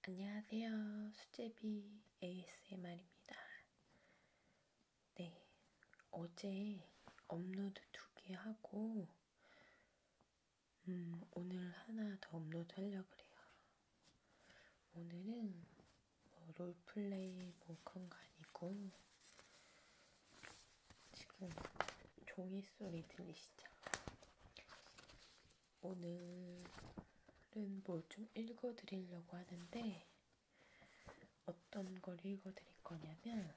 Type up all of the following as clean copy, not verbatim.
안녕하세요. 수제비 ASMR입니다. 네, 어제 업로드 2개 하고 오늘 하나 더 업로드 하려고 그래요. 오늘은 롤플레이 그런 거 아니고 지금 종이 소리 들리시죠? 오늘은 뭘 좀 읽어드리려고 하는데 어떤 걸 읽어드릴 거냐면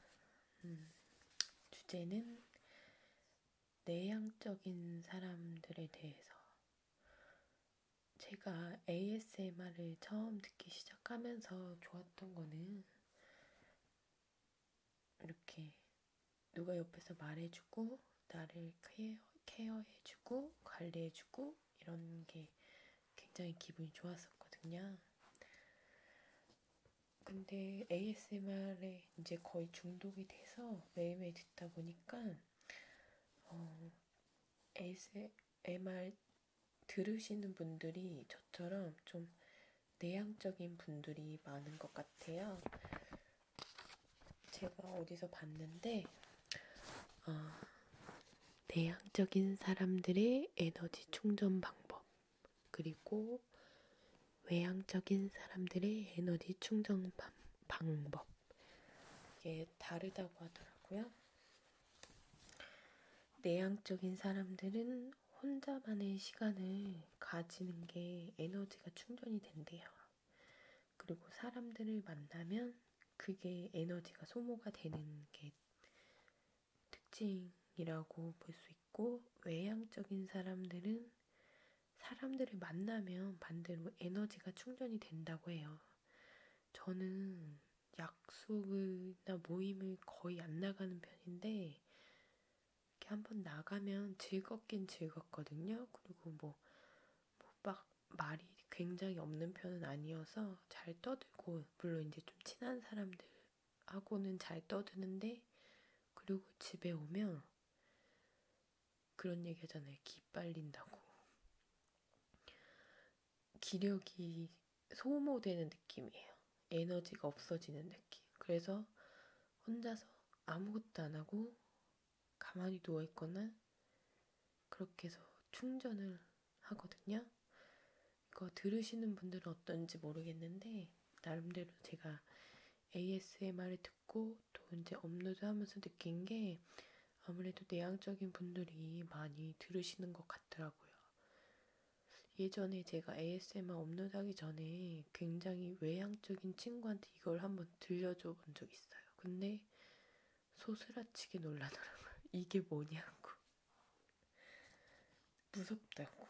주제는 내향적인 사람들에 대해서. 제가 ASMR을 처음 듣기 시작하면서 좋았던 거는 이렇게 누가 옆에서 말해주고 나를 케어해주고 관리해주고 이런 게 굉장히 기분이 좋았었거든요. 근데 ASMR에 이제 거의 중독이 돼서 매일매일 듣다 보니까 ASMR 들으시는 분들이 저처럼 좀 내향적인 분들이 많은 것 같아요. 제가 어디서 봤는데 내향적인 사람들의 에너지 충전 방법, 그리고 외향적인 사람들의 에너지 충전 방법, 이게 다르다고 하더라고요. 내향적인 사람들은 혼자만의 시간을 가지는 게 에너지가 충전이 된대요. 그리고 사람들을 만나면 그게 에너지가 소모가 되는 게 특징이라고 볼 수 있고, 외향적인 사람들은 사람들을 만나면 반대로 에너지가 충전이 된다고 해요. 저는 약속이나 모임을 거의 안 나가는 편인데 이렇게 한번 나가면 즐겁긴 즐겁거든요. 그리고 막 말이 굉장히 없는 편은 아니어서 잘 떠들고, 물론 이제 좀 친한 사람들하고는 잘 떠드는데, 그리고 집에 오면 그런 얘기 하잖아요. 기 빨린다고. 기력이 소모되는 느낌이에요. 에너지가 없어지는 느낌. 그래서 혼자서 아무것도 안 하고 가만히 누워있거나 그렇게 해서 충전을 하거든요. 이거 들으시는 분들은 어떤지 모르겠는데, 나름대로 제가 ASMR을 듣고 또 이제 업로드하면서 느낀 게 아무래도 내향적인 분들이 많이 들으시는 것 같더라고요. 예전에 제가 ASMR 업로드하기 전에 굉장히 외향적인 친구한테 이걸 한번 들려줘 본 적 있어요. 근데 소스라치게 놀라더라고요. 이게 뭐냐고. 무섭다고.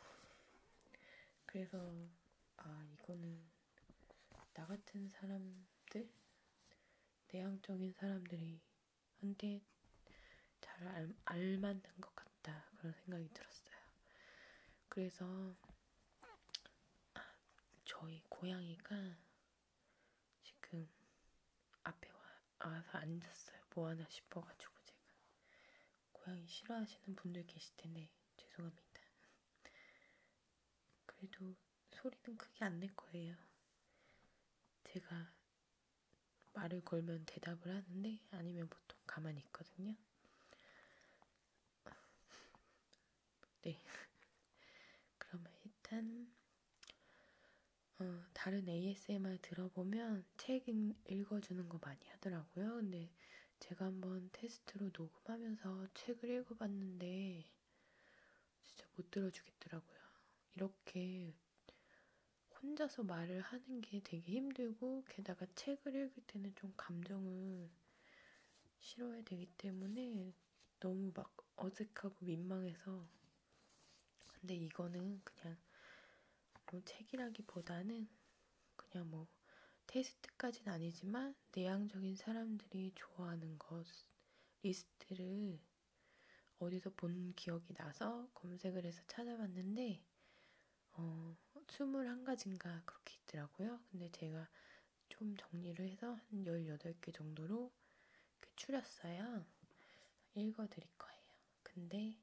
그래서 이거는 나 같은 사람들, 내향적인 사람들이 한테 잘 알맞는 것 같다, 그런 생각이 들었어요. 그래서 저희 고양이가 지금 앞에 와서 앉았어요. 뭐 하나 싶어가지고. 제가 고양이 싫어하시는 분들 계실 텐데 죄송합니다. 그래도 소리는 크게 안 낼 거예요. 제가 말을 걸면 대답을 하는데 아니면 보통 가만히 있거든요. 네. 그러면 일단 다른 ASMR 들어보면 책 읽어주는 거 많이 하더라고요. 근데 제가 한번 테스트로 녹음하면서 책을 읽어봤는데 진짜 못 들어주겠더라고요. 이렇게 혼자서 말을 하는 게 되게 힘들고, 게다가 책을 읽을 때는 좀 감정을 실어야 되기 때문에 너무 막 어색하고 민망해서. 근데 이거는 그냥 책이라기보다는 그냥 테스트까지는 아니지만 내향적인 사람들이 좋아하는 것 리스트를 어디서 본 기억이 나서 검색을 해서 찾아봤는데 21가지인가 그렇게 있더라고요. 근데 제가 좀 정리를 해서 한 18개 정도로 이렇게 추렸어요. 읽어드릴 거예요. 근데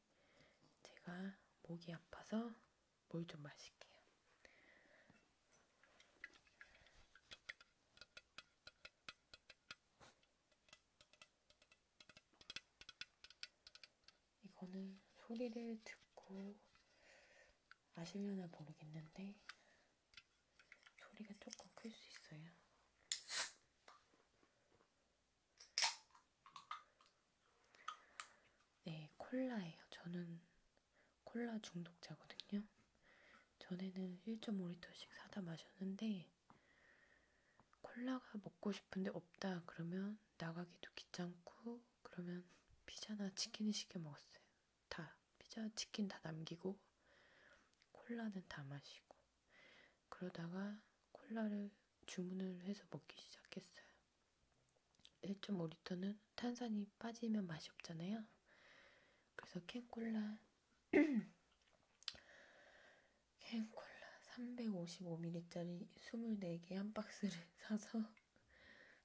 제가 목이 아파서 물 좀 마실게요. 오늘 소리를 듣고 아시려나 모르겠는데 소리가 조금 클 수 있어요. 네, 콜라예요. 저는 콜라 중독자거든요. 전에는 1.5리터씩 사다 마셨는데 콜라가 먹고 싶은데 없다 그러면 나가기도 귀찮고 그러면 피자나 치킨을 시켜 먹었어요. 다 피자, 치킨 다 남기고 콜라는 다 마시고 그러다가 콜라를 주문을 해서 먹기 시작했어요. 1.5리터는 탄산이 빠지면 맛이 없잖아요. 그래서 캔콜라 355ml짜리 24개 한 박스를 사서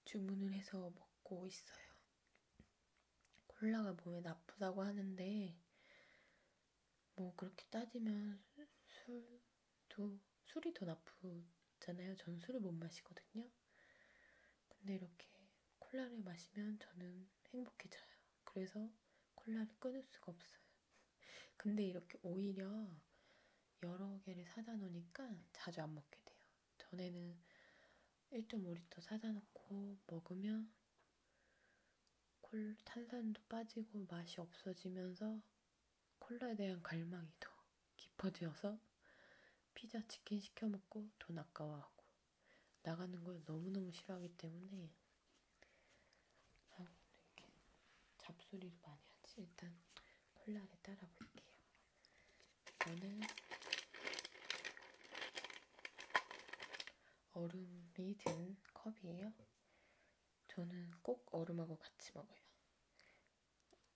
주문을 해서 먹고 있어요. 콜라가 몸에 나쁘다고 하는데 뭐 그렇게 따지면 술이 더 나쁘잖아요. 전 술을 못 마시거든요. 근데 이렇게 콜라를 마시면 저는 행복해져요. 그래서 콜라를 끊을 수가 없어요. 근데 이렇게 오히려 여러 개를 사다 놓으니까 자주 안 먹게 돼요. 전에는 1.5리터 사다 놓고 먹으면 탄산도 빠지고 맛이 없어지면서 콜라에 대한 갈망이 더 깊어져서 피자, 치킨 시켜 먹고 돈 아까워하고 나가는 걸 너무너무 싫어하기 때문에 이렇게 잡소리를 많이 하지. 일단 콜라를 따라 볼게요. 이거는 얼음이 든 컵이에요. 저는 꼭 얼음하고 같이 먹어요.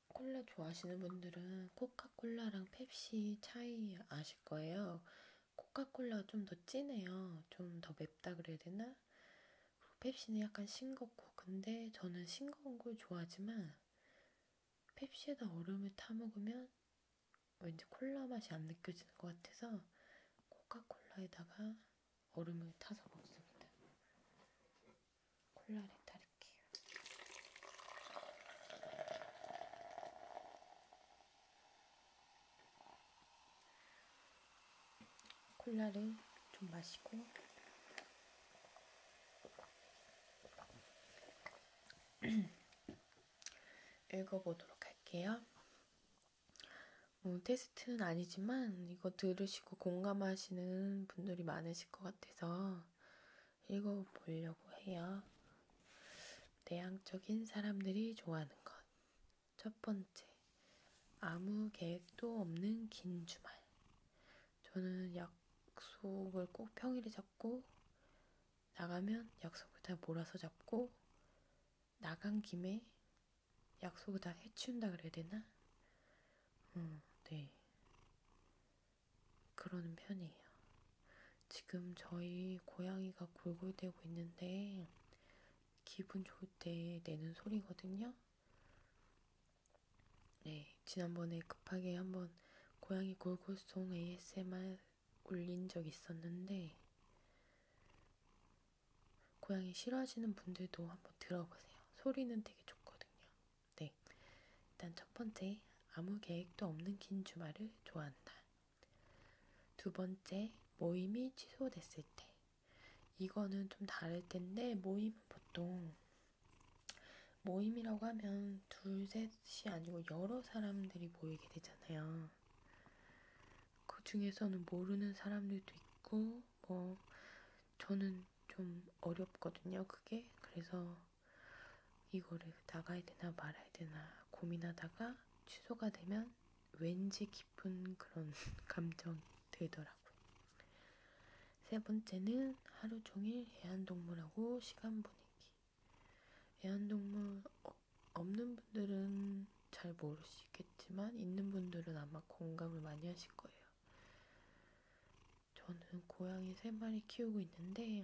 콜라 좋아하시는 분들은 코카콜라랑 펩시 차이 아실 거예요. 코카콜라가 좀 더 진해요. 좀 더 맵다 그래야 되나? 그리고 펩시는 약간 싱겁고, 근데 저는 싱거운 걸 좋아하지만 펩시에다 얼음을 타 먹으면 왠지 콜라 맛이 안 느껴지는 것 같아서 코카콜라에다가 얼음을 타서 먹습니다. 콜라를 따를게요. 콜라를 좀 마시고 읽어보도록 할게요. 테스트는 아니지만 이거 들으시고 공감하시는 분들이 많으실 것 같아서 읽어보려고 해요. 내향적인 사람들이 좋아하는 것. 첫 번째, 아무 계획도 없는 긴 주말. 저는 약속을 꼭 평일에 잡고 나가면 약속을 다 몰아서 잡고 나간 김에 약속을 다 해치운다 그래야 되나? 네. 그러는 편이에요. 지금 저희 고양이가 골골대고 있는데 기분 좋을 때 내는 소리거든요. 네, 지난번에 급하게 한번 고양이 골골송 ASMR 올린 적 있었는데 고양이 싫어하시는 분들도 한번 들어보세요. 소리는 되게 좋거든요. 네, 일단 첫 번째, 아무 계획도 없는 긴 주말을 좋아한다. 두 번째, 모임이 취소됐을 때. 이거는 좀 다를 텐데 모임은 보통 모임이라고 하면 둘, 셋이 아니고 여러 사람들이 모이게 되잖아요. 그 중에서는 모르는 사람들도 있고 저는 좀 어렵거든요, 그게. 그래서 이거를 나가야 되나 말아야 되나 고민하다가 취소가 되면 왠지 기쁜 그런 감정이 들더라고요. 세 번째는 하루 종일 애완동물하고 시간 보내기. 애완동물 없는 분들은 잘 모르시겠지만 있는 분들은 아마 공감을 많이 하실 거예요. 저는 고양이 3마리 키우고 있는데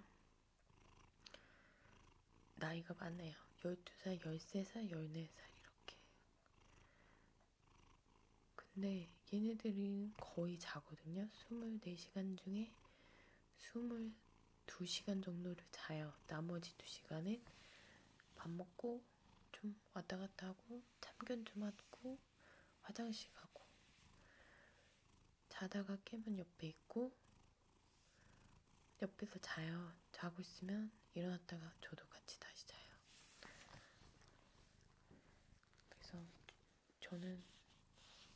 나이가 많아요. 12살, 13살, 14살 이렇게. 근데 얘네들이 거의 자거든요. 24시간 중에 22시간 정도를 자요. 나머지 2시간은 밥 먹고 좀 왔다 갔다 하고 참견 좀 하고 화장실 가고 자다가 깨면 옆에 있고 옆에서 자요. 자고 있으면 일어났다가 저도 같이 다시 자요. 그래서 저는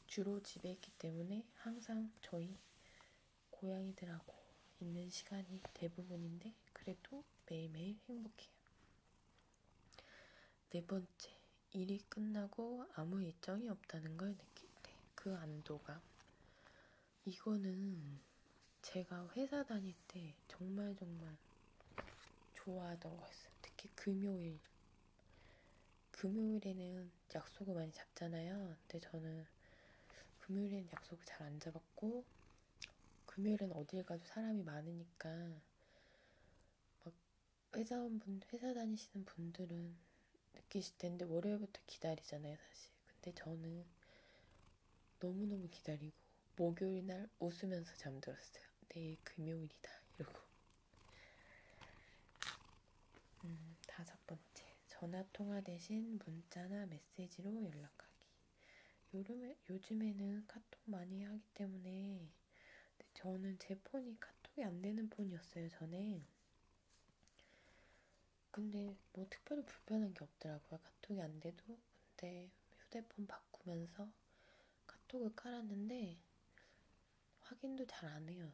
주로 집에 있기 때문에 항상 저희 고양이들하고 있는 시간이 대부분인데 그래도 매일매일 행복해요. 네 번째, 일이 끝나고 아무 일정이 없다는 걸 느낄 때 그 안도감. 이거는 제가 회사 다닐 때 정말 좋아하던 거였어요. 특히 금요일에는 약속을 많이 잡잖아요. 근데 저는 금요일에는 약속을 잘 안 잡았고 금요일엔 어딜 가도 사람이 많으니까 막 회사 다니시는 분들은 느끼실 텐데 월요일부터 기다리잖아요, 사실. 근데 저는 너무너무 기다리고 목요일 날 웃으면서 잠들었어요. 내일 금요일이다 이러고. 다섯 번째, 전화통화 대신 문자나 메시지로 연락하기. 요즘에는 카톡 많이 하기 때문에 저는 제 폰이 카톡이 안 되는 폰이었어요, 전에. 근데 뭐 특별히 불편한 게 없더라고요. 카톡이 안 돼도. 근데 휴대폰 바꾸면서 카톡을 깔았는데 확인도 잘 안 해요.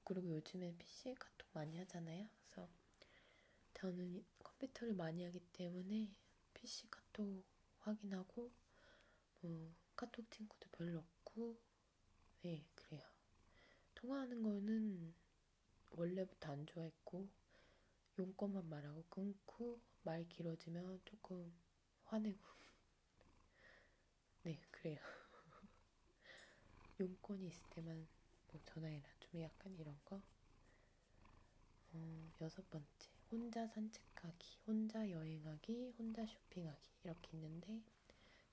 그리고 요즘엔 PC 카톡 많이 하잖아요. 그래서 저는 컴퓨터를 많이 하기 때문에 PC 카톡 확인하고 카톡 친구도 별로 없고 네, 그래요. 통화하는 거는 원래부터 안 좋아했고 용건만 말하고 끊고 말 길어지면 조금 화내고 네, 그래요. 용건이 있을 때만 뭐 전화해라 좀 약간 이런 거. 여섯 번째, 혼자 산책하기, 혼자 여행하기, 혼자 쇼핑하기 이렇게 있는데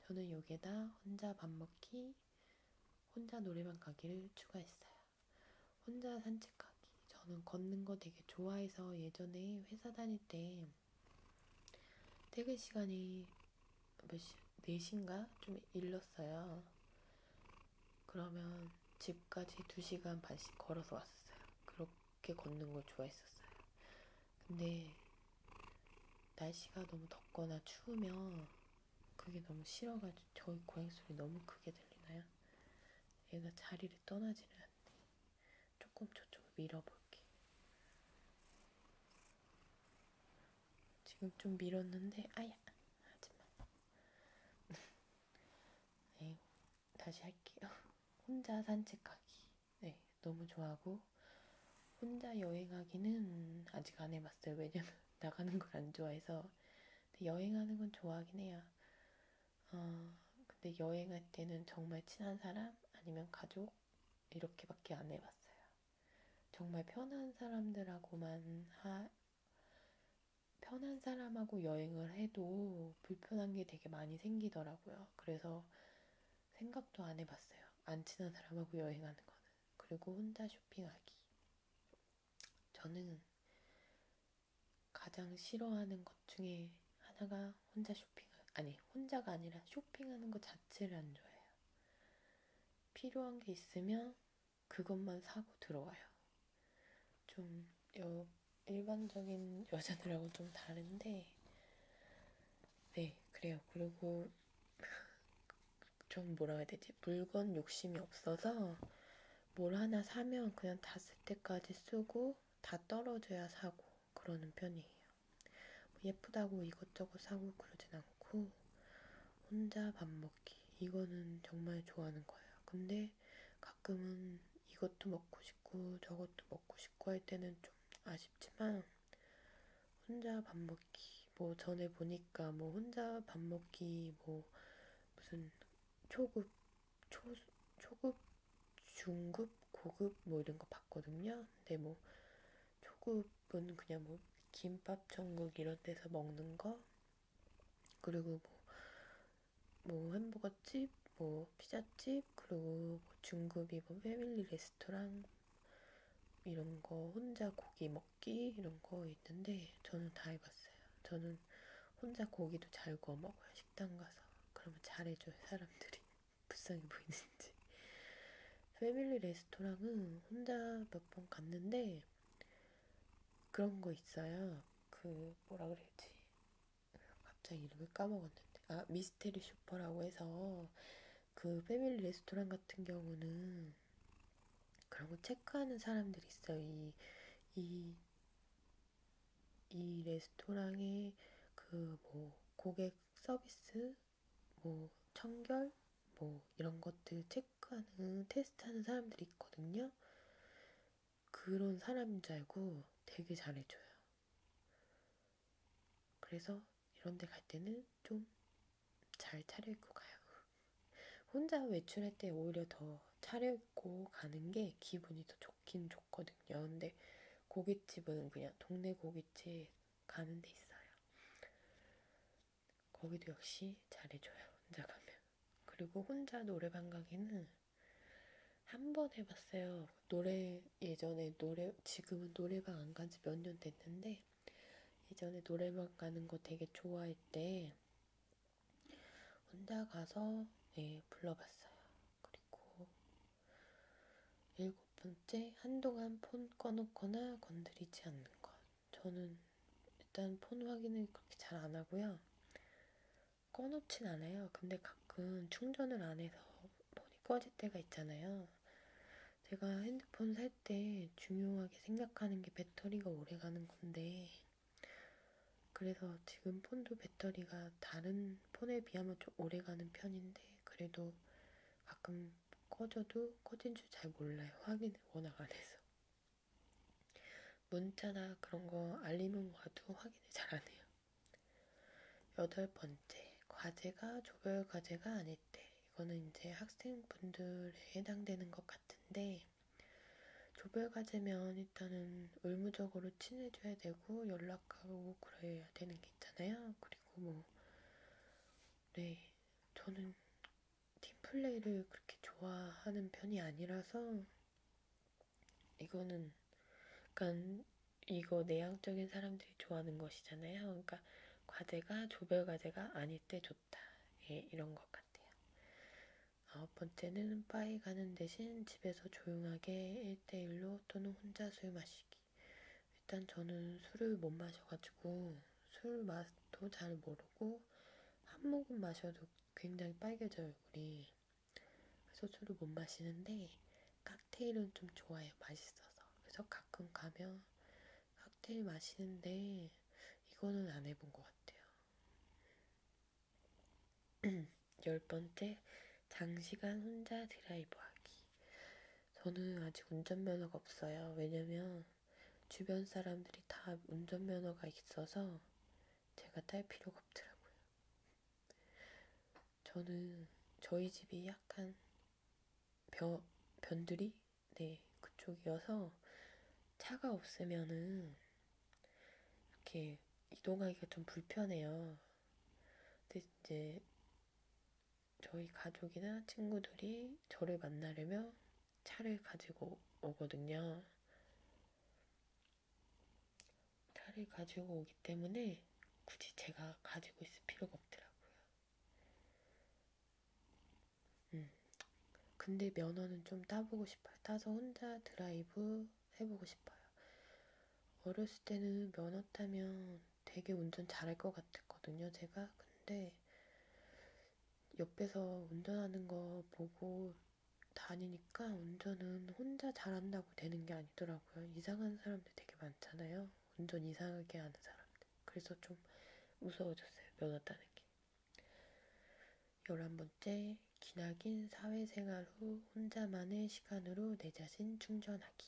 저는 여기에다 혼자 밥 먹기, 혼자 노래방 가기를 추가했어요. 혼자 산책하기. 저는 걷는 거 되게 좋아해서 예전에 회사 다닐 때 퇴근 시간이 몇 시, 4시인가? 좀 일렀어요. 그러면 집까지 2시간 반씩 걸어서 왔었어요. 그렇게 걷는 걸 좋아했었어요. 근데 날씨가 너무 덥거나 추우면 그게 너무 싫어가지고 저희 고양이 소리 너무 크게 들리나요? 얘가 자리를 떠나지를 않네. 조금 저쪽으로 밀어볼게. 지금 좀 밀었는데 아야 하지마. 네, 다시 할게요. 혼자 산책하기. 네, 너무 좋아하고 혼자 여행하기는 아직 안 해봤어요. 왜냐면 나가는 걸 안 좋아해서. 근데 여행하는 건 좋아하긴 해요. 근데 여행할 때는 정말 친한 사람 아니면 가족 이렇게밖에 안 해봤어요. 정말 편한 사람하고 여행을 해도 불편한 게 되게 많이 생기더라고요. 그래서 생각도 안 해봤어요. 안 친한 사람하고 여행하는 거는. 그리고 혼자 쇼핑하기. 저는 가장 싫어하는 것 중에 하나가 혼자가 아니라 쇼핑하는 것 자체를 안 좋아해요. 필요한 게 있으면 그것만 사고 들어와요. 좀 일반적인 여자들하고 좀 다른데, 네, 그래요. 그리고 좀 뭐라 해야 되지? 물건 욕심이 없어서 뭘 하나 사면 그냥 다 쓸 때까지 쓰고 다 떨어져야 사고 그러는 편이에요. 뭐 예쁘다고 이것저것 사고 그러진 않고 혼자 밥 먹기 이거는 정말 좋아하는 거예요. 근데 가끔은 이것도 먹고 싶고 저것도 먹고 싶고 할 때는 좀 아쉽지만 혼자 밥 먹기 뭐 전에 보니까 뭐 혼자 밥 먹기 뭐 무슨 초급 초급 중급 고급 뭐 이런 거 봤거든요. 근데 뭐 초급은 그냥 뭐 김밥 천국 이런 데서 먹는 거 그리고 뭐 햄버거집 뭐 피자집 그리고 뭐 중급이 뭐 패밀리 레스토랑 이런 거 혼자 고기 먹기 이런 거 있는데 저는 다 해봤어요. 저는 혼자 고기도 잘 구워 먹어요. 식당 가서. 그러면 잘해줘요 사람들이. 불쌍해 보이는지. 패밀리 레스토랑은 혼자 몇 번 갔는데 그런 거 있어요. 그 뭐라 그래야지? 갑자기 이름을 까먹었는데. 아, 미스테리 쇼퍼라고 해서 그 패밀리 레스토랑 같은 경우는 그런 거 체크하는 사람들이 있어요. 이, 이 레스토랑의 그 뭐 고객 서비스, 뭐 청결, 뭐 이런 것들 체크하는 테스트하는 사람들이 있거든요. 그런 사람인 줄 알고 되게 잘해줘요. 그래서 이런 데 갈 때는 좀 잘 차려입고 가요. 혼자 외출할 때 오히려 더 차려입고 가는 게 기분이 더 좋긴 좋거든요. 근데 고깃집은 그냥 동네 고깃집 가는 데 있어요. 거기도 역시 잘해줘요. 혼자 가면. 그리고 혼자 노래방 가기는 한 번 해봤어요. 예전에 지금은 노래방 안 간지 몇 년 됐는데, 예전에 노래방 가는 거 되게 좋아할 때, 혼자 가서, 네, 불러봤어요. 그리고 일곱 번째, 한동안 폰 꺼놓거나 건드리지 않는 것. 저는 일단 폰 확인을 그렇게 잘 안 하고요. 꺼놓진 않아요. 근데 가끔 충전을 안 해서 폰이 꺼질 때가 있잖아요. 제가 핸드폰 살 때 중요하게 생각하는 게 배터리가 오래 가는 건데, 그래서 지금 폰도 배터리가 다른 폰에 비하면 좀 오래 가는 편인데, 그래도 가끔 꺼져도 꺼진 줄 잘 몰라요. 확인을 워낙 안 해서. 문자나 그런 거 알림은 와도 확인을 잘 안 해요. 여덟 번째, 과제가 조별 과제가 아닐 때. 이거는 이제 학생분들에 해당되는 것 같은데, 조별 과제면 일단은 의무적으로 친해져야 되고 연락하고 그래야 되는 게 있잖아요. 그리고 뭐, 네, 저는 팀플레이를 그렇게 좋아하는 편이 아니라서 이거는 약간 이거 내향적인 사람들이 좋아하는 것이잖아요. 그러니까 과제가 조별 과제가 아닐 때 좋다. 예, 이런 것 같아요. 아홉 번째는 바에 가는 대신 집에서 조용하게 1대1로 또는 혼자 술 마시기. 일단 저는 술을 못 마셔가지고 술 맛도 잘 모르고 한 모금 마셔도 굉장히 빨개져요, 얼굴이. 그래서 술을 못 마시는데 칵테일은 좀 좋아해요, 맛있어서. 그래서 가끔 가면 칵테일 마시는데 이거는 안 해본 것 같아요. 열 번째, 장시간 혼자 드라이브 하기. 저는 아직 운전면허가 없어요. 왜냐면 주변 사람들이 다 운전면허가 있어서 제가 딸 필요가 없더라고요. 저는 저희 집이 약간 변두리? 네, 그쪽이어서 차가 없으면은 이렇게 이동하기가 좀 불편해요. 근데 이제 저희 가족이나 친구들이 저를 만나려면 차를 가지고 오거든요. 차를 가지고 오기 때문에 굳이 제가 가지고 있을 필요가 없더라고요. 근데 면허는 좀 따보고 싶어요. 따서 혼자 드라이브 해보고 싶어요. 어렸을 때는 면허 따면 되게 운전 잘할 것 같았거든요, 제가. 근데 옆에서 운전하는 거 보고 다니니까 운전은 혼자 잘한다고 되는 게 아니더라고요. 이상한 사람들 되게 많잖아요. 운전 이상하게 하는 사람들. 그래서 좀 무서워졌어요, 면허 따는 게. 11번째, 기나긴 사회생활 후 혼자만의 시간으로 내 자신 충전하기.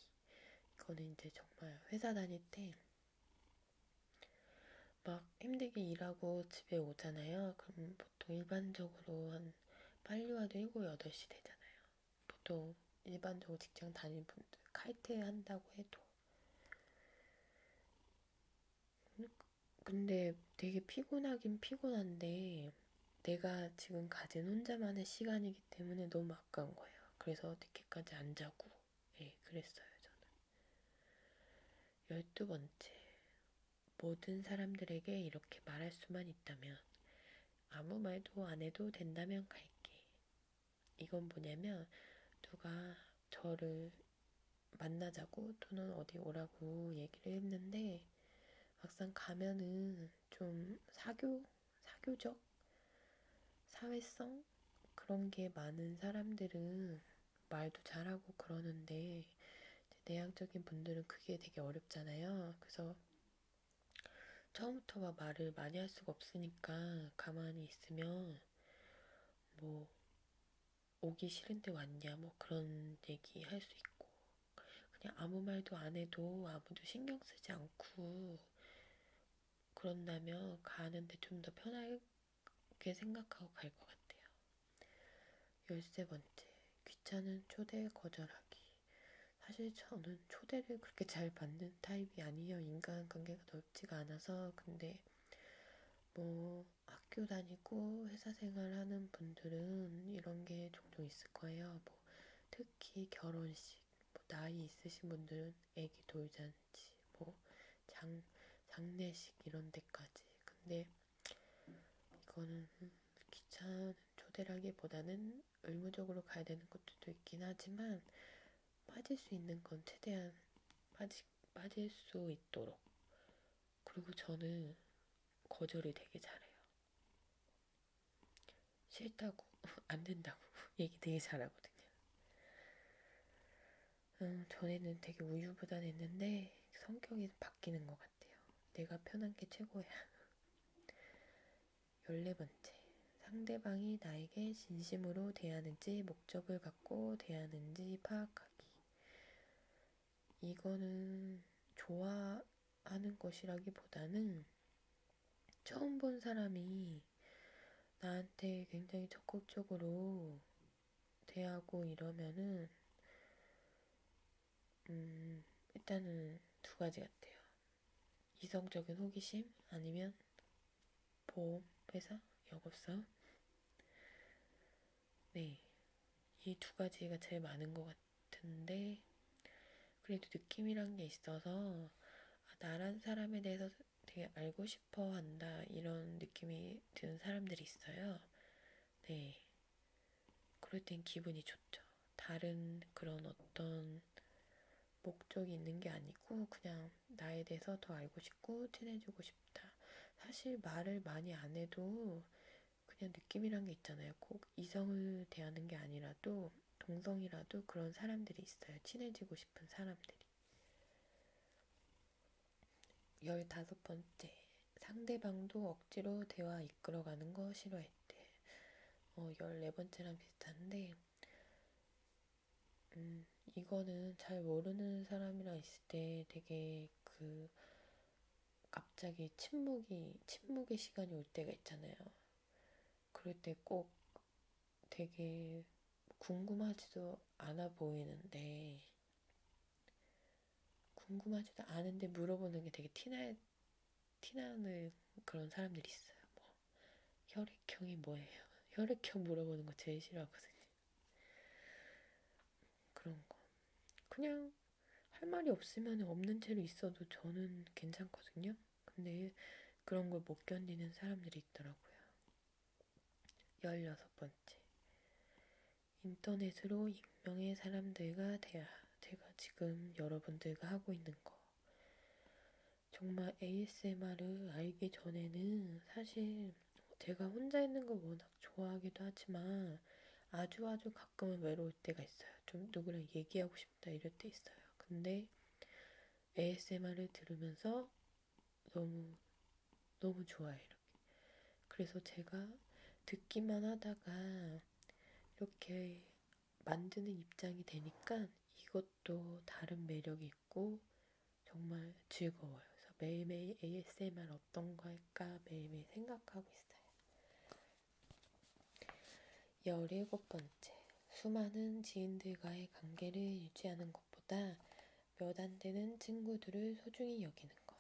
이거는 이제 정말 회사 다닐 때 막 힘들게 일하고 집에 오잖아요. 그럼 보통 일반적으로 한 빨리 와도 7, 8시 되잖아요. 보통 일반적으로 직장 다니는 분들 칼퇴한다고 해도. 근데 되게 피곤하긴 피곤한데 내가 지금 가진 혼자만의 시간이기 때문에 너무 아까운 거예요. 그래서 늦게까지 안 자고 그랬어요, 저는. 12번째. 모든 사람들에게 이렇게 말할 수만 있다면 아무 말도 안 해도 된다면 갈게. 이건 뭐냐면 누가 저를 만나자고 또는 어디 오라고 얘기를 했는데 막상 가면은 좀 사교적? 사회성? 그런 게 많은 사람들은 말도 잘하고 그러는데 내향적인 분들은 그게 되게 어렵잖아요. 그래서 처음부터 막 말을 많이 할 수가 없으니까 가만히 있으면 뭐 오기 싫은데 왔냐 뭐 그런 얘기 할 수 있고 그냥 아무 말도 안 해도 아무도 신경 쓰지 않고 그런다면 가는데 좀 더 편하게 생각하고 갈 것 같아요. 13번째, 귀찮은 초대 거절하기. 사실 저는 초대를 그렇게 잘 받는 타입이 아니에요. 인간관계가 넓지가 않아서. 근데 뭐 학교 다니고 회사 생활하는 분들은 이런 게 종종 있을 거예요. 뭐 특히 결혼식, 뭐 나이 있으신 분들은 애기 돌잔치, 뭐 장, 장례식 이런 데까지. 근데 이거는 귀찮은 초대라기보다는 의무적으로 가야 되는 것들도 있긴 하지만 빠질 수 있는 건 최대한 빠질 수 있도록. 그리고 저는 거절을 되게 잘해요. 싫다고, 안 된다고 얘기 되게 잘하거든요. 전에는 되게 우유부단했는데 성격이 바뀌는 것 같아요. 내가 편한 게 최고야. 14번째. 상대방이 나에게 진심으로 대하는지 목적을 갖고 대하는지 파악하기. 이거는 좋아하는 것이라기보다는 처음 본 사람이 나한테 굉장히 적극적으로 대하고 이러면은 일단은 두 가지 같아요. 이성적인 호기심 아니면 보험 회사 영업사원. 네, 이 두 가지가 제일 많은 것 같은데 그래도 느낌이란 게 있어서 나란 사람에 대해서 되게 알고 싶어 한다 이런 느낌이 드는 사람들이 있어요. 네, 그럴 땐 기분이 좋죠. 다른 그런 어떤 목적이 있는 게 아니고 그냥 나에 대해서 더 알고 싶고 친해지고 싶다. 사실 말을 많이 안 해도 그냥 느낌이란 게 있잖아요. 꼭 이성을 대하는 게 아니라도 동성이라도 그런 사람들이 있어요. 친해지고 싶은 사람들이. 15번째. 상대방도 억지로 대화 이끌어가는 거 싫어할 때. 14번째랑 비슷한데 이거는 잘 모르는 사람이랑 있을 때 되게 갑자기 침묵의 시간이 올 때가 있잖아요. 그럴 때 꼭 되게 궁금하지도 않아 보이는데, 궁금하지도 않은데 물어보는 게 되게 티나는 그런 사람들이 있어요. 뭐, 혈액형이 뭐예요? 혈액형 물어보는 거 제일 싫어하거든요. 그런 거. 그냥 할 말이 없으면 없는 채로 있어도 저는 괜찮거든요. 근데 그런 걸 못 견디는 사람들이 있더라고요. 16번째. 인터넷으로 익명의 사람들과 대화. 제가 지금 여러분들과 하고 있는 거. 정말 ASMR을 알기 전에는 사실 제가 혼자 있는 걸 워낙 좋아하기도 하지만 아주 가끔은 외로울 때가 있어요. 좀 누구랑 얘기하고 싶다 이럴 때 있어요. 근데 ASMR을 들으면서 너무 좋아요, 이렇게. 그래서 제가 듣기만 하다가 이렇게 만드는 입장이 되니까 이것도 다른 매력이 있고 정말 즐거워요. 그래서 매일매일 ASMR 어떤 거 할까 매일매일 생각하고 있어요. 17번째. 수많은 지인들과의 관계를 유지하는 것보다 몇 안 되는 친구들을 소중히 여기는 것.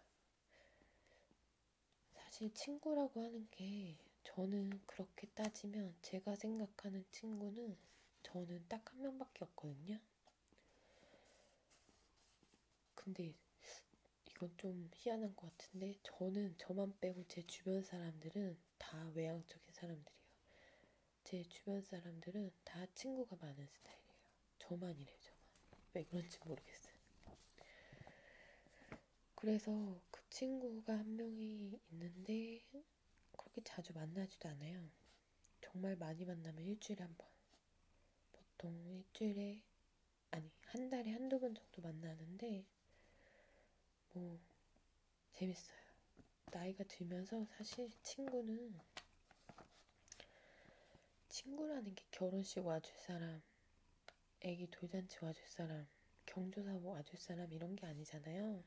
사실 친구라고 하는 게 저는 그렇게 따지면 제가 생각하는 친구는 저는 딱 한 명밖에 없거든요. 근데 이건 좀 희한한 것 같은데 저는 저만 빼고 제 주변 사람들은 다 외향적인 사람들이에요. 제 주변 사람들은 다 친구가 많은 스타일이에요. 저만 이래요, 저만. 왜 그런지 모르겠어요. 그래서 그 친구가 한 명이 있는데 그렇게 자주 만나지도 않아요. 정말 많이 만나면 일주일에 한 번. 보통 일주일에, 아니, 한 달에 한두 번 정도 만나는데, 뭐, 재밌어요. 나이가 들면서 사실 친구라는 게 결혼식 와줄 사람, 애기 돌잔치 와줄 사람, 경조사 와줄 사람 이런 게 아니잖아요.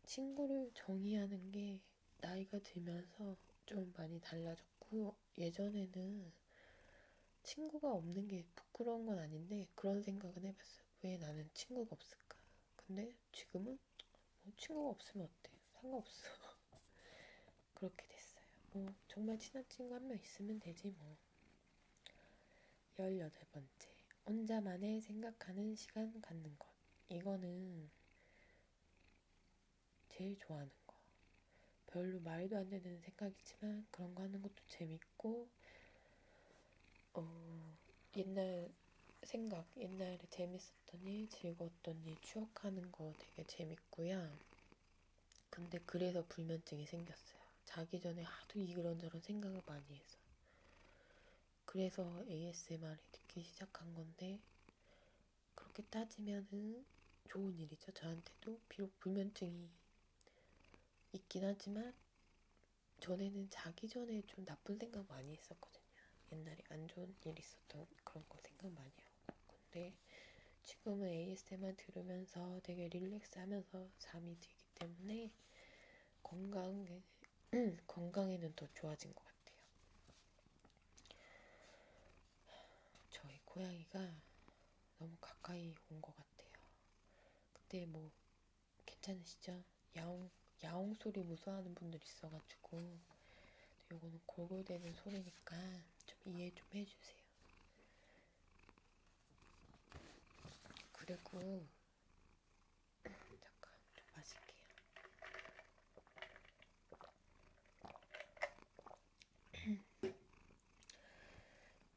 친구를 정의하는 게 나이가 들면서 좀 많이 달라졌고, 예전에는 친구가 없는 게 부끄러운 건 아닌데 그런 생각은 해봤어요. 왜 나는 친구가 없을까? 근데 지금은 뭐 친구가 없으면 어때? 상관없어. 그렇게 됐어요. 뭐 정말 친한 친구 한 명 있으면 되지 뭐. 18번째. 혼자만의 생각하는 시간 갖는 것. 이거는 제일 좋아하는 거. 별로 말도 안 되는 생각이지만 그런 거 하는 것도 재밌고, 옛날 옛날에 재밌었던 일, 즐거웠던 일 추억하는 거 되게 재밌고요. 근데 그래서 불면증이 생겼어요. 자기 전에 하도 이런저런 생각을 많이 해서. 그래서 ASMR을 듣기 시작한 건데, 그렇게 따지면은 좋은 일이죠. 저한테도 비록 불면증이 있긴 하지만 전에는 자기 전에 좀 나쁜 생각 많이 했었거든요. 옛날에 안 좋은 일 있었던 그런 거 생각 많이 하고. 근데 지금은 ASMR 들으면서 되게 릴렉스하면서 잠이 들기 때문에 건강에는 더 좋아진 것 같아요. 저희 고양이가 너무 가까이 온 것 같아요. 그때 뭐 괜찮으시죠? 야옹 소리 무서워하는 분들 있어가지고 요거는 골골대는 소리니까 좀 이해 좀 해주세요. 그리고 잠깐 좀 마실게요.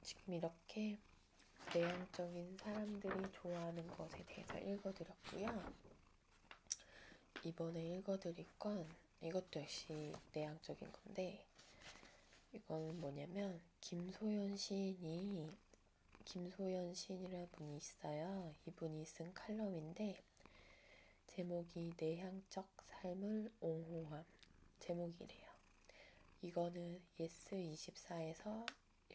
지금 이렇게 내향적인 사람들이 좋아하는 것에 대해서 읽어드렸고요. 이번에 읽어드릴 건 이것도 역시 내향적인 건데, 이건 뭐냐면 김소연 시인이라는 분이 있어요. 이분이 쓴 칼럼인데 제목이 내향적 삶을 옹호함 제목이래요. 이거는 예스24에서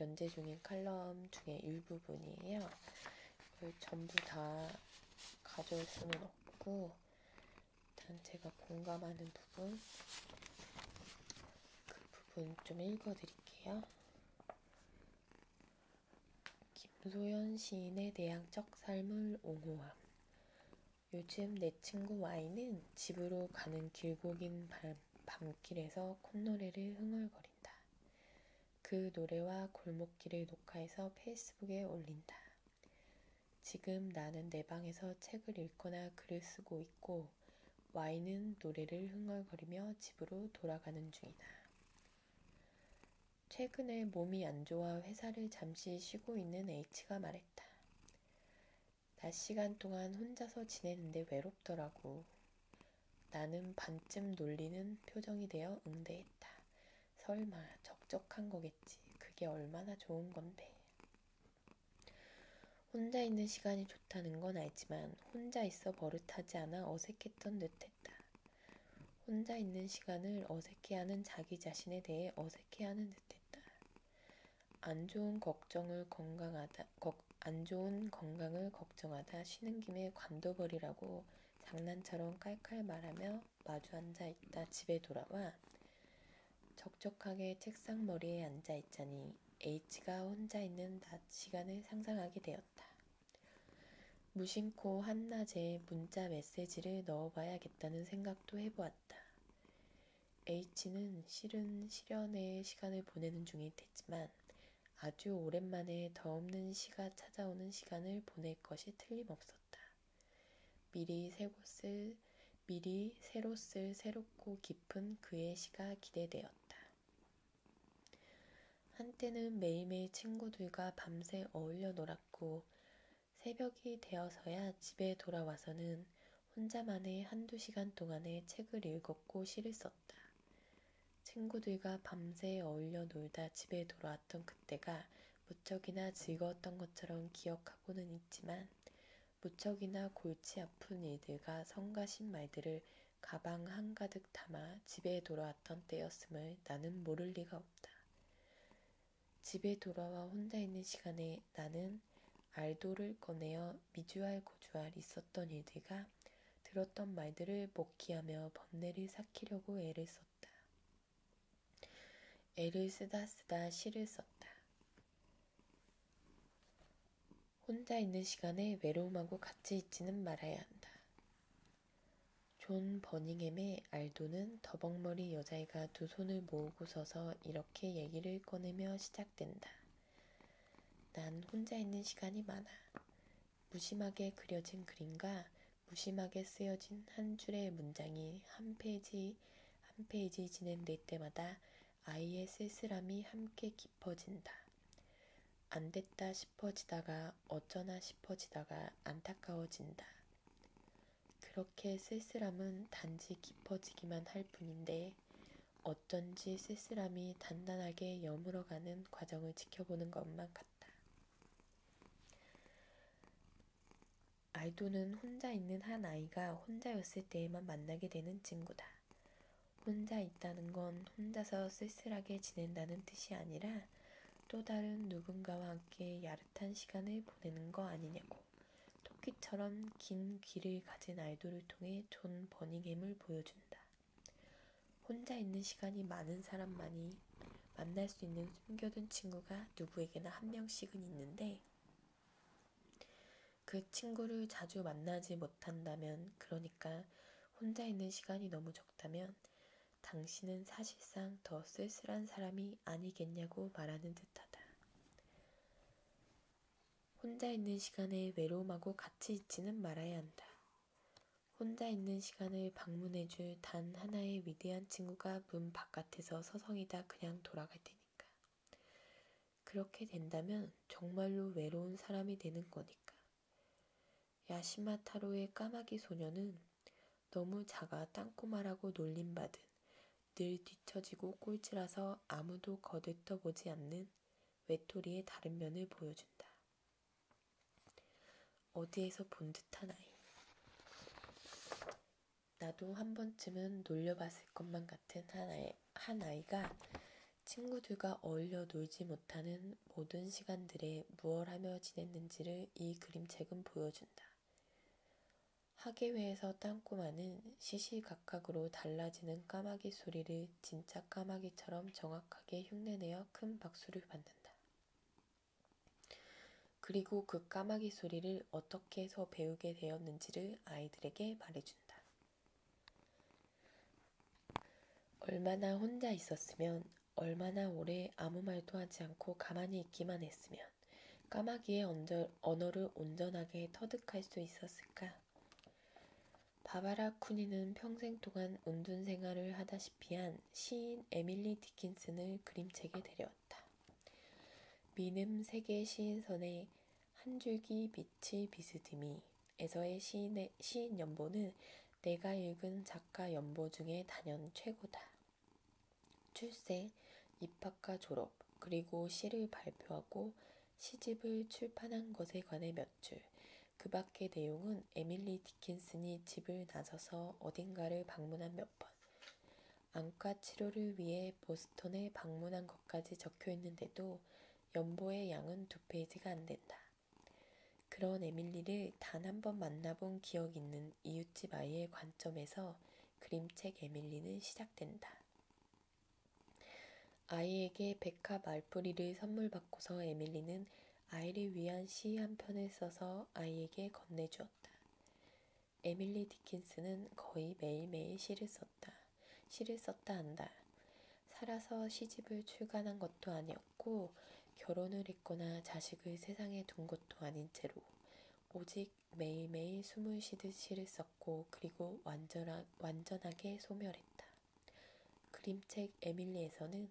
연재 중인 칼럼 중에 일부분이에요. 이걸 전부 다 가져올 수는 없고 일단 제가 공감하는 부분, 그 부분 좀 읽어드릴게요. 김소연 시인의 내향적 삶을 옹호함. 요즘 내 친구 Y는 집으로 가는 길고 긴 밤길에서 콧노래를 흥얼거린다. 그 노래와 골목길을 녹화해서 페이스북에 올린다. 지금 나는 내 방에서 책을 읽거나 글을 쓰고 있고 Y는 노래를 흥얼거리며 집으로 돌아가는 중이다. 최근에 몸이 안 좋아 회사를 잠시 쉬고 있는 H가 말했다. 낮 시간 동안 혼자서 지내는데 외롭더라고. 나는 반쯤 놀리는 표정이 되어 응대했다. 설마 적적한 거겠지. 그게 얼마나 좋은 건데. 혼자 있는 시간이 좋다는 건 알지만 혼자 있어 버릇하지 않아 어색했던 듯했다. 혼자 있는 시간을 어색해하는 자기 자신에 대해 어색해하는 듯했다. 안 좋은 건강을 걱정하다 쉬는 김에 관둬버리라고 장난처럼 깔깔 말하며 마주 앉아 있다 집에 돌아와 적적하게 책상 머리에 앉아 있자니 H가 혼자 있는 낮 시간을 상상하게 되었다. 무심코 한낮에 문자 메시지를 넣어봐야겠다는 생각도 해보았다. H는 실은 실연의 시간을 보내는 중일 테지만 아주 오랜만에 더 없는 시가 찾아오는 시간을 보낼 것이 틀림없었다. 미리 새로 쓸 새롭고 깊은 그의 시가 기대되었다. 한때는 매일매일 친구들과 밤새 어울려 놀았고 새벽이 되어서야 집에 돌아와서는 혼자만의 한두 시간 동안의 책을 읽었고 시를 썼다. 친구들과 밤새 어울려 놀다 집에 돌아왔던 그때가 무척이나 즐거웠던 것처럼 기억하고는 있지만 무척이나 골치 아픈 일들과 성가신 말들을 가방 한가득 담아 집에 돌아왔던 때였음을 나는 모를 리가 없다. 집에 돌아와 혼자 있는 시간에 나는 알도를 꺼내어 미주알 고주알 있었던 일들과 들었던 말들을 먹기하며 번뇌를 삭히려고 애를 썼다. 애를 쓰다 시를 썼다. 혼자 있는 시간에 외로움하고 같이 있지는 말아야 한다. 존 버닝햄의 알도는 더벅머리 여자애가 두 손을 모으고 서서 이렇게 얘기를 꺼내며 시작된다. 난 혼자 있는 시간이 많아. 무심하게 그려진 그림과 무심하게 쓰여진 한 줄의 문장이 한 페이지 한 페이지 진행될 때마다 아이의 쓸쓸함이 함께 깊어진다. 안 됐다 싶어지다가 어쩌나 싶어지다가 안타까워진다. 그렇게 쓸쓸함은 단지 깊어지기만 할 뿐인데 어쩐지 쓸쓸함이 단단하게 여물어가는 과정을 지켜보는 것만 같다. 알도는 혼자 있는 한 아이가 혼자였을 때에만 만나게 되는 친구다. 혼자 있다는 건 혼자서 쓸쓸하게 지낸다는 뜻이 아니라 또 다른 누군가와 함께 야릇한 시간을 보내는 거 아니냐고 토끼처럼 긴 귀를 가진 알도를 통해 존 버닝햄을 보여준다. 혼자 있는 시간이 많은 사람만이 만날 수 있는 숨겨둔 친구가 누구에게나 한 명씩은 있는데 그 친구를 자주 만나지 못한다면, 그러니까 혼자 있는 시간이 너무 적다면 당신은 사실상 더 쓸쓸한 사람이 아니겠냐고 말하는 듯하다. 혼자 있는 시간에 외로움하고 같이 있지는 말아야 한다. 혼자 있는 시간을 방문해줄 단 하나의 위대한 친구가 문 바깥에서 서성이다 그냥 돌아갈 테니까. 그렇게 된다면 정말로 외로운 사람이 되는 거니까. 야시마 타로의 까마귀 소녀는 너무 작아 땅꼬마라고 놀림받은 늘 뒤처지고 꼴찌라서 아무도 거들떠보지 않는 외톨이의 다른 면을 보여준다. 어디에서 본 듯한 아이. 나도 한 번쯤은 놀려봤을 것만 같은 한 아이가 친구들과 어울려 놀지 못하는 모든 시간들에 무얼 하며 지냈는지를 이 그림책은 보여준다. 학예회에서 땅꼬마는 시시각각으로 달라지는 까마귀 소리를 진짜 까마귀처럼 정확하게 흉내내어 큰 박수를 받는다. 그리고 그 까마귀 소리를 어떻게 해서 배우게 되었는지를 아이들에게 말해준다. 얼마나 혼자 있었으면, 얼마나 오래 아무 말도 하지 않고 가만히 있기만 했으면 까마귀의 언어를 온전하게 터득할 수 있었을까? 바바라 쿠니는 평생 동안 운둔 생활을 하다시피 한 시인 에밀리 디킨슨을 그림책에 데려왔다. 미는 세계 시인선의 한 줄기 빛의 비스듬히 에서의 시인 연보는 내가 읽은 작가 연보 중에 단연 최고다. 출세, 입학과 졸업, 그리고 시를 발표하고 시집을 출판한 것에 관해 몇 줄, 그 밖의 내용은 에밀리 디킨슨이 집을 나서서 어딘가를 방문한 몇 번, 안과 치료를 위해 보스턴에 방문한 것까지 적혀 있는데도 연보의 양은 2페이지가 안 된다. 그런 에밀리를 단 한 번 만나본 기억 있는 이웃집 아이의 관점에서 그림책 에밀리는 시작된다. 아이에게 백합 말뿌리를 선물 받고서 에밀리는 아이를 위한 시 한 편을 써서 아이에게 건네주었다. 에밀리 디킨슨은 거의 매일매일 시를 썼다 한다. 살아서 시집을 출간한 것도 아니었고 결혼을 했거나 자식을 세상에 둔 것도 아닌 채로 오직 매일매일 숨을 쉬듯 시를 썼고 그리고 완전하게 소멸했다. 그림책 에밀리에서는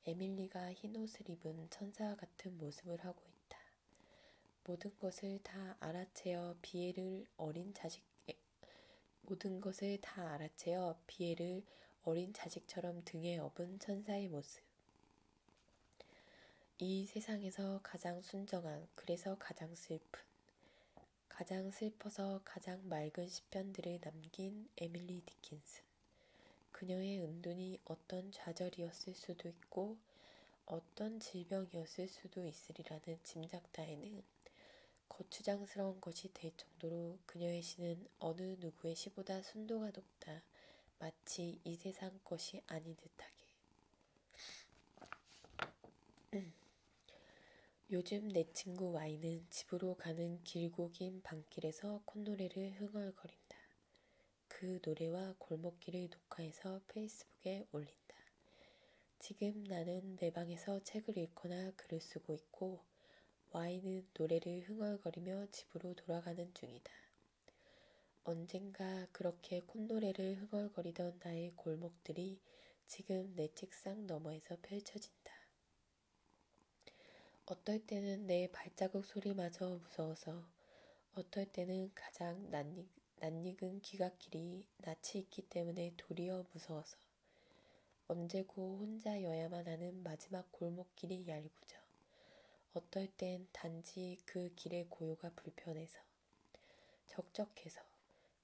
에밀리가 흰옷을 입은 천사와 같은 모습을 하고 있다. 모든 것을 다 알아채어 비애를 어린 자식 모든 것을 다 알아채어 비애를 어린 자식처럼 등에 업은 천사의 모습. 이 세상에서 가장 순정한, 그래서 가장 슬픈, 가장 슬퍼서 가장 맑은 시편들을 남긴 에밀리 디킨슨. 그녀의 은둔이 어떤 좌절이었을 수도 있고 어떤 질병이었을 수도 있으리라는 짐작 따위는 거추장스러운 것이 될 정도로 그녀의 시는 어느 누구의 시보다 순도가 높다. 마치 이 세상 것이 아닌 듯하게. 요즘 내 친구 Y는 집으로 가는 길고 긴 밤길에서 콧노래를 흥얼거린다. 그 노래와 골목길을 녹화해서 페이스북에 올린다. 지금 나는 내 방에서 책을 읽거나 글을 쓰고 있고 Y는 노래를 흥얼거리며 집으로 돌아가는 중이다. 언젠가 그렇게 콧노래를 흥얼거리던 나의 골목들이 지금 내 책상 너머에서 펼쳐진다. 어떨 때는 내 발자국 소리마저 무서워서 어떨 때는 가장 낯익은 귀갓길이 낯이 있기 때문에 도리어 무서워서 언제고 혼자여야만 하는 마지막 골목길이 얄궂어 어떨 땐 단지 그 길의 고요가 불편해서 적적해서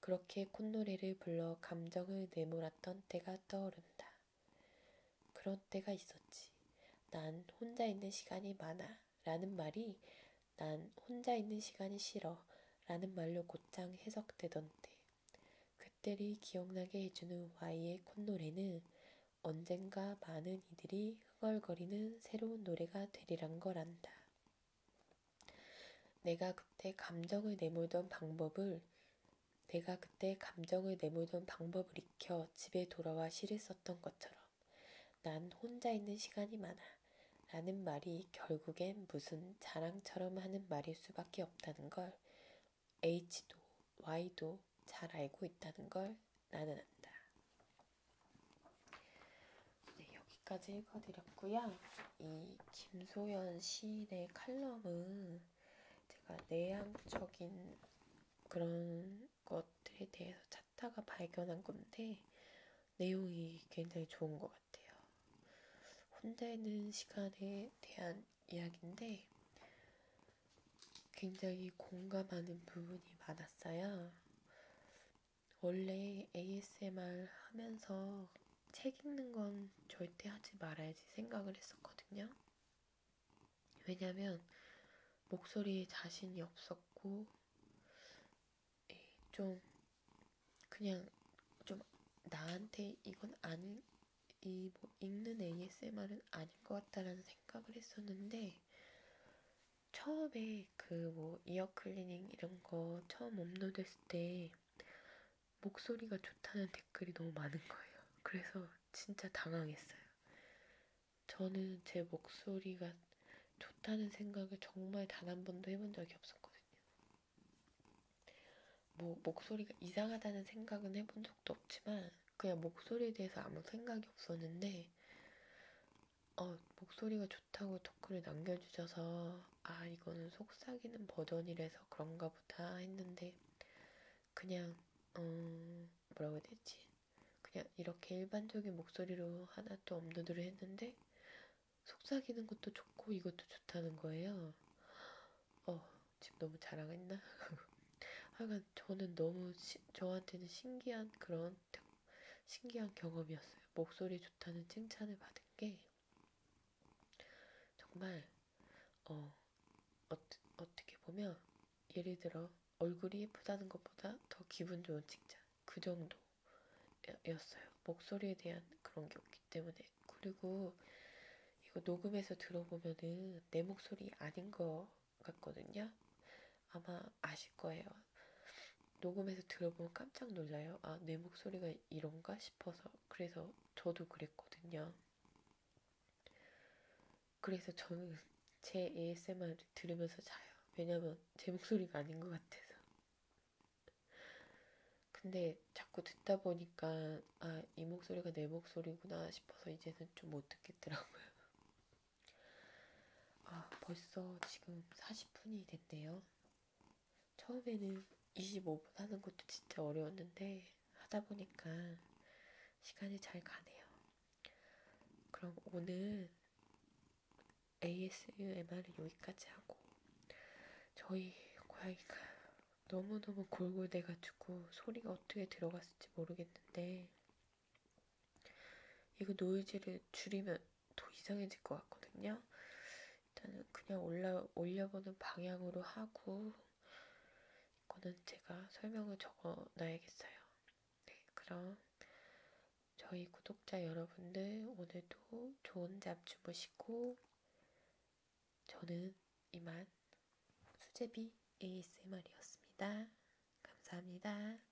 그렇게 콧노래를 불러 감정을 내몰았던 때가 떠오른다. 그런 때가 있었지. 난 혼자 있는 시간이 많아 라는 말이 난 혼자 있는 시간이 싫어 라는 말로 곧장 해석되던 때. 그때를 기억나게 해주는 Y의 콧노래는 언젠가 많은 이들이 흥얼거리는 새로운 노래가 되리란 걸 안다. 내가 그때 감정을 내몰던 방법을 익혀 집에 돌아와 시를 썼던 것처럼 난 혼자 있는 시간이 많아 라는 말이 결국엔 무슨 자랑처럼 하는 말일 수밖에 없다는 걸 H도 Y도 잘 알고 있다는 걸 나는 안다. 네, 여기까지 읽어드렸고요. 이 김소연 시인의 칼럼은 제가 내향적인 그런 것들에 대해서 찾다가 발견한 건데 내용이 굉장히 좋은 것 같아요. 혼자 있는 시간에 대한 이야기인데 굉장히 공감하는 부분이 많았어요. 원래 ASMR 하면서 책 읽는 건 절대 하지 말아야지 생각을 했었거든요. 왜냐면 목소리에 자신이 없었고 좀 그냥 좀 나한테 이건 아닌 이 뭐 읽는 ASMR은 아닐 것 같다라는 생각을 했었는데 처음에 그 뭐 이어 클리닝 이런 거 처음 업로드했을 때 목소리가 좋다는 댓글이 너무 많은 거예요. 그래서 진짜 당황했어요. 저는 제 목소리가 좋다는 생각을 정말 단 한 번도 해본 적이 없었거든요. 뭐 목소리가 이상하다는 생각은 해본 적도 없지만 그냥 목소리에 대해서 아무 생각이 없었는데 목소리가 좋다고 댓글을 남겨주셔서 아 이거는 속삭이는 버전이라서 그런가 보다 했는데 그냥 뭐라고 해야 되지? 그냥 이렇게 일반적인 목소리로 하나 또 업로드를 했는데 속삭이는 것도 좋고 이것도 좋다는 거예요. 지금 너무 자랑했나? 하여간 저는 너무 저한테는 신기한 경험이었어요. 목소리 좋다는 칭찬을 받은 게 정말 어떻게 보면 예를 들어 얼굴이 예쁘다는 것보다 더 기분 좋은 칭찬 그 정도였어요. 목소리에 대한 그런 게 없기 때문에. 그리고 이거 녹음해서 들어보면은 내 목소리 아닌 것 같거든요. 아마 아실 거예요. 녹음해서 들어보면 깜짝 놀라요. 아, 내 목소리가 이런가 싶어서. 그래서 저도 그랬거든요. 그래서 저는 제 ASMR을 들으면서 자요. 왜냐면 제 목소리가 아닌 것 같아서. 근데 자꾸 듣다 보니까 아, 이 목소리가 내 목소리구나 싶어서 이제는 좀 못 듣겠더라고요. 벌써 지금 40분이 됐네요. 처음에는 25분 하는 것도 진짜 어려웠는데 하다 보니까 시간이 잘 가네요. 그럼 오늘 ASMR은 여기까지 하고, 저희 고양이가 너무너무 골골대가지고 소리가 어떻게 들어갔을지 모르겠는데 이거 노이즈를 줄이면 더 이상해질 것 같거든요. 일단은 그냥 올려보는 방향으로 하고, 이거는 제가 설명을 적어 놔야겠어요. 네, 그럼 저희 구독자 여러분들 오늘도 좋은 잠 주무시고, 저는 이만 수제비 ASMR이었습니다. 감사합니다.